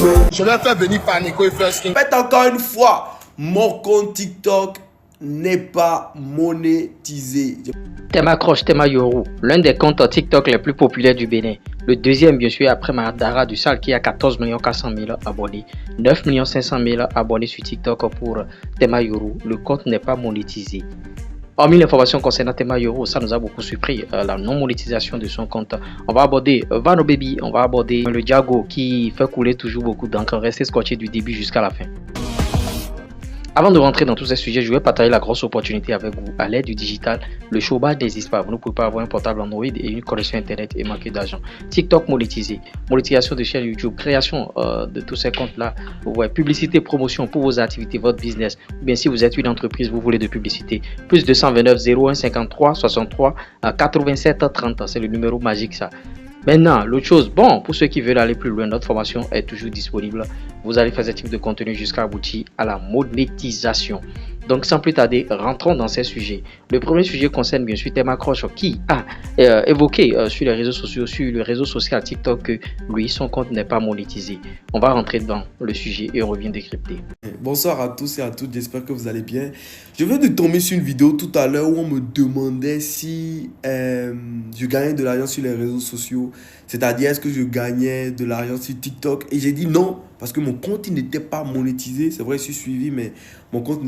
Je vais faire venir Panico et First King. Faites encore une fois, mon compte TikTok n'est pas monétisé. Tema Croche, Tema Yoro, l'un des comptes TikTok les plus populaires du Bénin. Le deuxième, bien sûr, après Madara du Sal qui a 14 400 000 abonnés. 9 500 000 abonnés sur TikTok pour Tema Yoro. Le compte n'est pas monétisé. Hormis l'information concernant Tema Yoro, ça nous a beaucoup surpris, la non-monétisation de son compte. On va aborder Vano Baby, on va aborder le Diago qui fait couler toujours beaucoup d'encre. Restez scotché du début jusqu'à la fin. Avant de rentrer dans tous ces sujets, je vais partager la grosse opportunité avec vous. À l'ère du digital, le showbaz n'existe pas. Vous ne pouvez pas avoir un portable Android et une connexion internet et manquer d'argent. TikTok monétisé, monétisation de chaîne YouTube, création de tous ces comptes-là. Vous voyez, publicité, promotion pour vos activités, votre business. Ou bien si vous êtes une entreprise, vous voulez de publicité. Plus 229 01 53 63 87 30. C'est le numéro magique ça. Maintenant, l'autre chose, bon, pour ceux qui veulent aller plus loin, notre formation est toujours disponible. Vous allez faire ce type de contenu jusqu'à aboutir à la monétisation. Donc, sans plus tarder, rentrons dans ces sujets. Le premier sujet concerne bien sûr Tema Croche qui a évoqué sur les réseaux sociaux, sur le réseau social TikTok que lui, son compte n'est pas monétisé. On va rentrer dans le sujet et on revient décrypter. Bonsoir à tous et à toutes, j'espère que vous allez bien. Je viens de tomber sur une vidéo tout à l'heure où on me demandait si je gagnais de l'argent sur les réseaux sociaux. C'est-à-dire, est-ce que je gagnais de l'argent sur TikTok? Et j'ai dit non, parce que mon compte n'était pas monétisé. C'est vrai, je suis suivi, mais mon compte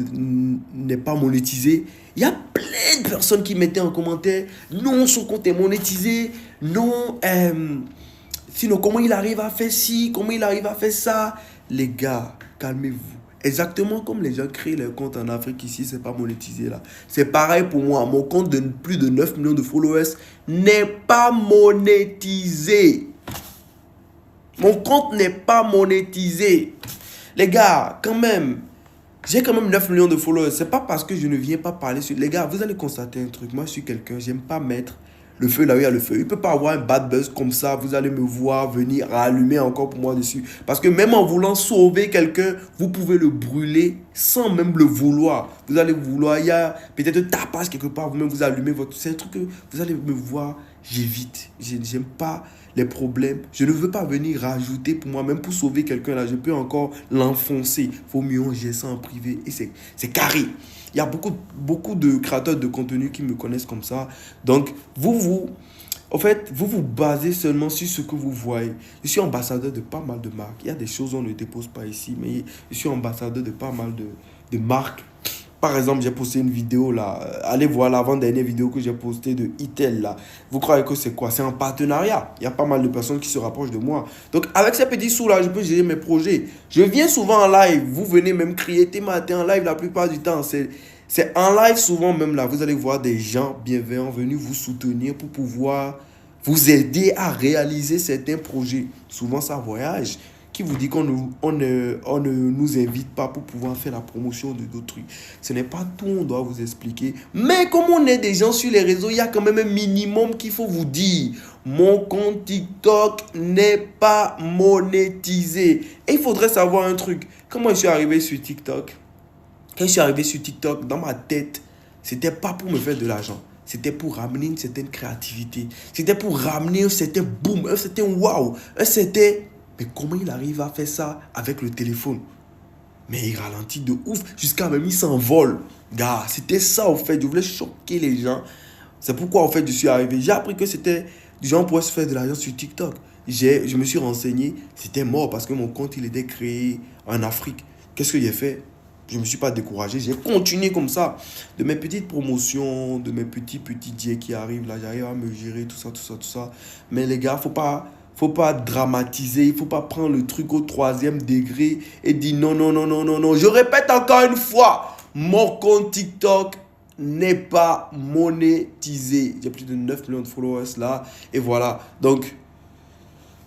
n'est pas monétisé. Il y a plein de personnes qui mettaient en commentaire, non, son compte est monétisé. Non, sinon, comment il arrive à faire ci? Comment il arrive à faire ça? Les gars, calmez-vous. Exactement comme les gens créent leur compte en Afrique ici, c'est pas monétisé là. C'est pareil pour moi. Mon compte de plus de 9 millions de followers n'est pas monétisé. Mon compte n'est pas monétisé. Les gars, quand même, j'ai quand même 9 millions de followers. C'est pas parce que je ne viens pas parler sur... Les gars, vous allez constater un truc. Moi, je suis quelqu'un, j'aime pas mettre le feu là où il y a le feu. Il ne peut pas avoir un bad buzz comme ça. Vous allez me voir venir rallumer encore pour moi dessus. Parce que même en voulant sauver quelqu'un, vous pouvez le brûler sans même le vouloir. Vous allez vouloir, il y a peut-être un tapage quelque part, vous-même vous allumez votre... C'est un truc que vous allez me voir, j'évite. J'aime pas les problèmes. Je ne veux pas venir rajouter pour moi, même pour sauver quelqu'un là, je peux encore l'enfoncer. Faut mieux on gère ça en privé et c'est carré. Il y a beaucoup de créateurs de contenu qui me connaissent comme ça. Donc, vous vous basez seulement sur ce que vous voyez. Je suis ambassadeur de pas mal de marques. Il y a des choses qu'on ne dépose pas ici, mais je suis ambassadeur de pas mal de marques. Par exemple, j'ai posté une vidéo là. Allez voir l'avant-dernière vidéo que j'ai postée de Itel là. Vous croyez que c'est quoi? C'est un partenariat. Il y a pas mal de personnes qui se rapprochent de moi. Donc, avec ces petits sous là, je peux gérer mes projets. Je viens souvent en live. Vous venez même crier Tema, t'es en live la plupart du temps. C'est en live souvent même là. Vous allez voir des gens bienveillants venus vous soutenir pour pouvoir vous aider à réaliser certains projets. Souvent, ça voyage. Qui vous dit qu'on ne nous invite pas pour pouvoir faire la promotion de d'autres trucs. Ce n'est pas tout, on doit vous expliquer. Mais comme on est des gens sur les réseaux, il y a quand même un minimum qu'il faut vous dire. Mon compte TikTok n'est pas monétisé. Et il faudrait savoir un truc. Comment je suis arrivé sur TikTok? Quand je suis arrivé sur TikTok, dans ma tête, c'était pas pour me faire de l'argent. C'était pour ramener une certaine créativité. C'était pour ramener un certain boom, un certain wow, un certain... Mais comment il arrive à faire ça avec le téléphone? Mais il ralentit de ouf, jusqu'à même il s'envole. Gars, c'était ça en fait, je voulais choquer les gens. C'est pourquoi en fait je suis arrivé. J'ai appris que c'était du genre pour se faire de l'argent sur TikTok. Je me suis renseigné, c'était mort parce que mon compte il était créé en Afrique. Qu'est-ce que j'ai fait? Je ne me suis pas découragé, j'ai continué comme ça. De mes petites promotions, de mes petits jets qui arrivent là, j'arrive à me gérer, tout ça. Mais les gars, faut pas dramatiser, il ne faut pas prendre le truc au 3e degré et dire non. Je répète encore une fois, mon compte TikTok n'est pas monétisé. J'ai plus de 9 millions de followers là. Et voilà. Donc,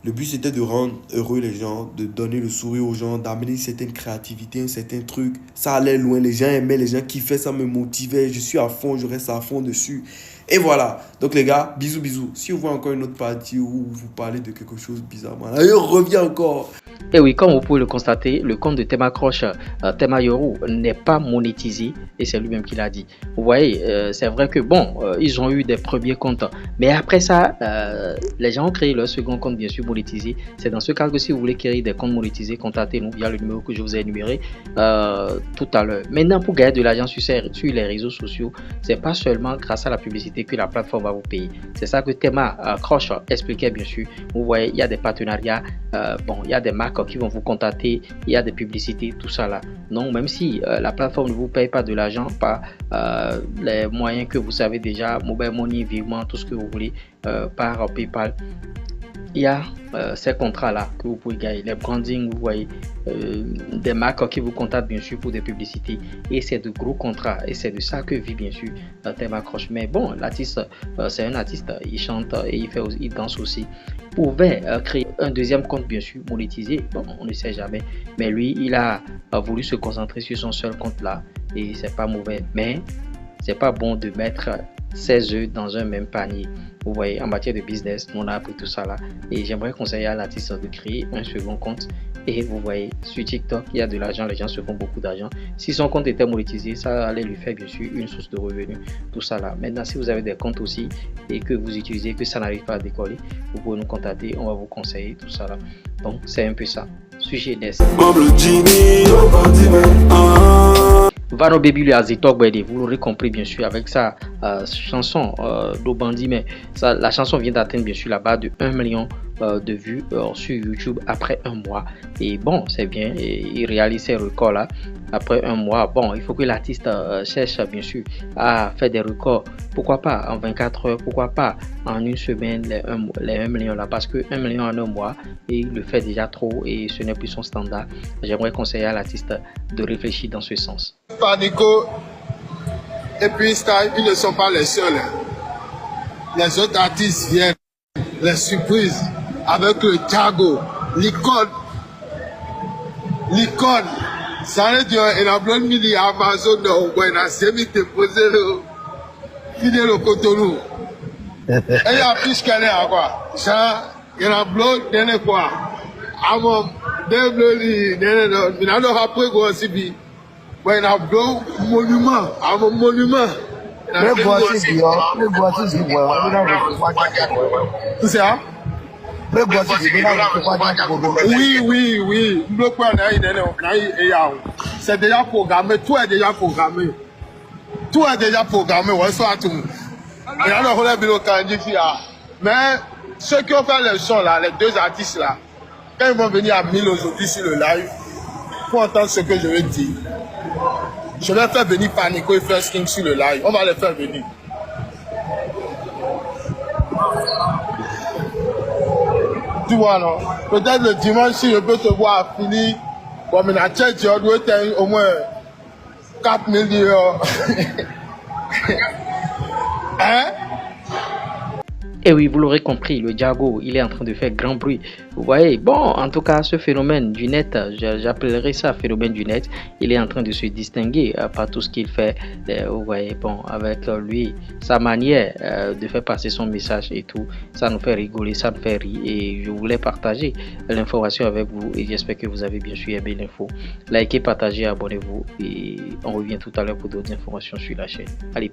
le but c'était de rendre heureux les gens, de donner le sourire aux gens, d'amener une certaine créativité, un certain truc. Ça allait loin, les gens aimaient, les gens kiffaient, ça me motivait. Je suis à fond, je reste à fond dessus. Et voilà. Donc les gars, bisous. Si vous voyez encore une autre partie où vous parlez de quelque chose bizarrement, là, je reviens encore. Et oui, comme vous pouvez le constater, le compte de Tema Crush, Tema Yoru, n'est pas monétisé et c'est lui-même qui l'a dit. Vous voyez, c'est vrai que bon, ils ont eu des premiers comptes, mais après ça, les gens ont créé leur second compte bien sûr monétisé. C'est dans ce cas que si vous voulez créer des comptes monétisés, contactez-nous via le numéro que je vous ai énuméré tout à l'heure. Maintenant, pour gagner de l'argent sur les réseaux sociaux, c'est pas seulement grâce à la publicité que la plateforme va vous payer. C'est ça que Tema Crush expliquait bien sûr. Vous voyez, il y a des partenariats, bon, il y a des marques qui vont vous contacter, il y a des publicités, tout ça là. Donc même si la plateforme ne vous paye pas de l'argent par les moyens que vous savez déjà, mobile money, virement, tout ce que vous voulez, par PayPal, il y a ces contrats là que vous pouvez gagner, les branding, vous voyez, des marques qui vous contactent bien sûr pour des publicités, et c'est de gros contrats et c'est de ça que vit bien sûr Tema Crush. Mais bon, l'artiste, c'est un artiste, il chante et il danse aussi. Pouvait créer un deuxième compte bien sûr monétisé, bon, on ne sait jamais, mais lui il a voulu se concentrer sur son seul compte là, et c'est pas mauvais, mais c'est pas bon de mettre 16 œufs dans un même panier. Vous voyez, en matière de business, on a appris tout ça là, et j'aimerais conseiller à l'artiste de créer un second compte. Et vous voyez, sur TikTok, il y a de l'argent, les gens se font beaucoup d'argent. Si son compte était monétisé, ça allait lui faire bien sûr une source de revenus, tout ça là. Maintenant, si vous avez des comptes aussi et que vous utilisez, que ça n'arrive pas à décoller, vous pouvez nous contacter, on va vous conseiller tout ça là. Donc, c'est un peu ça. Sujet des Vano Baby lui a Zitok Bede, vous l'aurez compris bien sûr avec sa chanson d'Obandi, mais la chanson vient d'atteindre bien sûr la barre de 1 million de vues sur YouTube après un mois. Et bon, c'est bien, et il réalise ces records là après un mois. Bon, il faut que l'artiste cherche bien sûr à faire des records, pourquoi pas en 24 heures, pourquoi pas en une semaine les 1 million là, parce que 1 million en un mois, et il le fait déjà trop et ce n'est plus son standard. J'aimerais conseiller à l'artiste de réfléchir dans ce sens. Panico et puis Style, ils ne sont pas les seuls. Les autres artistes viennent, les surprises avec le Thiago, l'icône. Ça veut dire qu'il a plein de milliers Amazon de Ouena, c'est mis déposé le fidèle au Cotonou. Et il y a plus qu'elle est à quoi. Ça, il y a plein de quoi. À mon développé, il y a un après quoi aussi. Il y a un monument, un monument. Tout ça? Oui. C'est déjà programmé, tout est déjà programmé. Ouais, soit tout. Et alors, on a vu le candidat. Mais ceux qui ont fait le son là, les deux artistes là, quand ils vont venir à 1000 aujourd'hui sur le live, pour entendre ce que je veux dire, je vais faire venir Panico et First King sur le live. On va les faire venir. Tu vois, non? Peut-être le dimanche, si je peux te voir fini, comme une tête, je dois être au moins 4 millions. Hein? Et oui, vous l'aurez compris, le Thiago, il est en train de faire grand bruit. Vous voyez, bon, en tout cas, ce phénomène du net, j'appellerais ça phénomène du net, il est en train de se distinguer par tout ce qu'il fait. Vous voyez, bon, avec lui, sa manière de faire passer son message et tout, ça nous fait rigoler, ça nous fait rire. Et je voulais partager l'information avec vous et j'espère que vous avez bien sûr aimé l'info. Likez, partagez, abonnez-vous et on revient tout à l'heure pour d'autres informations sur la chaîne. Allez,